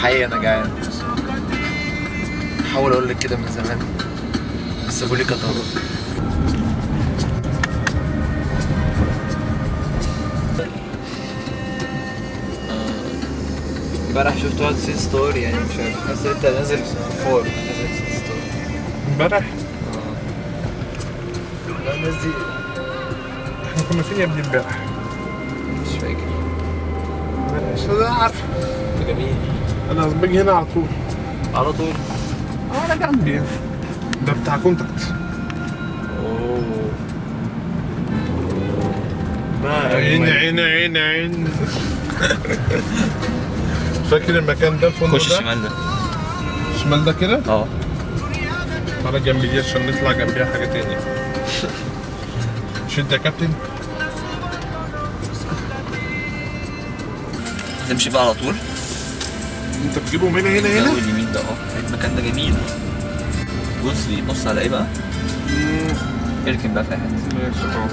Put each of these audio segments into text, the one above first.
حقيقي انا جعان. بحاول اقول لك كده من زمان بس بقول لك اطول. امبارح شفت واحد سي ستوري يعني مش عارف حاسس انت نازل فور نازل سي ستوري امبارح؟ لا الناس دي احنا كنا فين يا ابني امبارح؟ مش فاكر. مش انا عارف. انت جميل. انا باجي هنا على طول. على طول؟ انا جنبي. ده بتاع كونتاكت. اوه عين فاكر المكان ده الفندق ده؟ خش الشمال ده. الشمال ده كده؟ اه. تعالى جنبي دي عشان نطلع جنبيها حاجة تاني. شد يا كابتن. تمشي بقى على طول. انت بتجيبه من هنا اول يمين ده المكان ده جميل. بص على ايه بقى؟ اركن بقى في اي حته. ماشي اهو.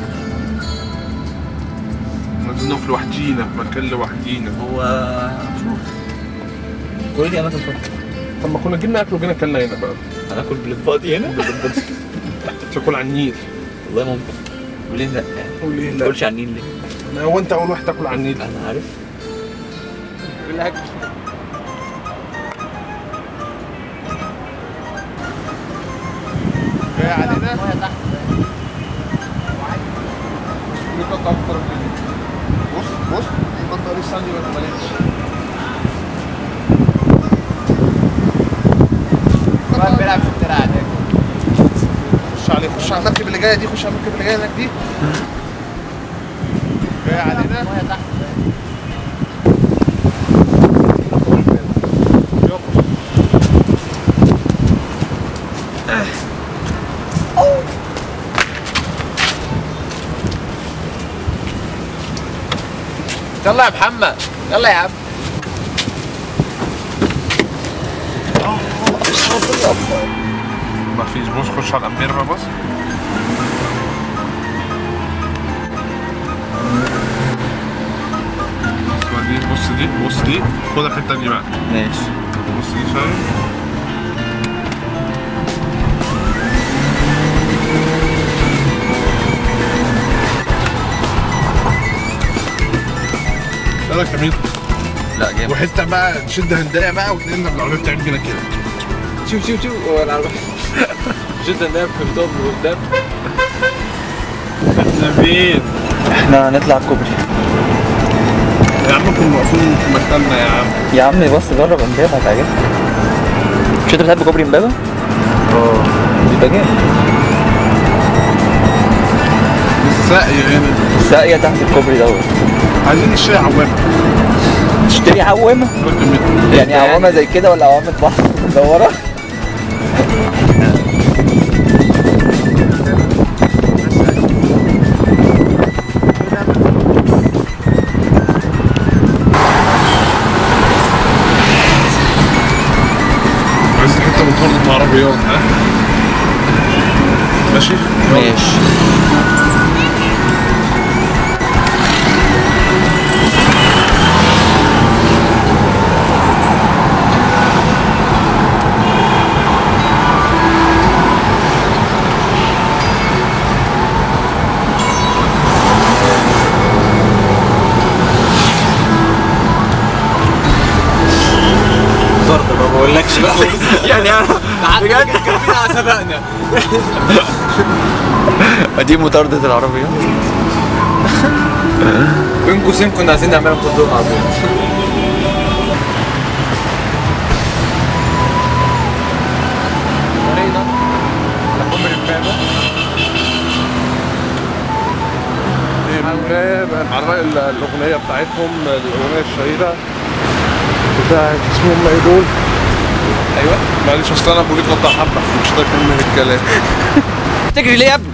عايزين نقف لوحدينا، مكان لوحدينا. هو شوف كل دي اماكن فاضيه. طب ما كنا جبنا اكل وجينا اكلنا هنا بقى. هناكل بالفاضي هنا؟ تاكل على النيل. والله ممكن. وليه لا؟ وليه لا؟ ما تقولش على النيل ليه؟ هو انت اول واحد تاكل على النيل. انا عارف. الاكل جاي علينا. نقطة أكتر من بص النقطة لسه عندي ما اتملتش. الواحد بيلعب في الترعة ده. خش على المركب اللي جاية دي، خش على المركب اللي جاية هناك دي. جاي علينا. يلا يا محمد يلا يا عم. ما فيش. بص خش على الامبير بقى. بص دي خد الحته دي بقى. ماشي. بص دي شايف. لا جميل. لا جامد. وحته بقى نشد هندايه بقى وتلاقينا العربيه بتعمل كده. شوف هو العربية شد هندايه بخرطوم لقدام. احنا فين؟ احنا هنطلع الكوبري. يا عم كنا واقفين في مكاننا يا عم. يا عم بص جرب امبابة هتعجبك. مش انت بتحب كوبري امبابة؟ اه يبقى جامد. الساقية هنا. الساقية تحت الكوبري دوت. عايزين نشتري عوامة. تشتري عوامة؟ يعني عوامة زي كده ولا عوامة بحر مدورة؟ عايز حتة من طردة عربيات ها؟ ماشي؟ ماشي. ما بقولكش بقى يعني انا بجد كاتبين على سبقنا. دي مطاردة العربيات. بين قوسين كنا عايزين نعملها مطاردة العربيات. طريقنا لكوبري امبابة. امبابة على رأي الأغنية بتاعتهم، الأغنية الشهيرة بتاعت اسمهم ايه دول؟ ايوه معلش اصل انا بقول لك قطع حبة مش هقدر اكمل الكلام. تجري ليه يا ابني؟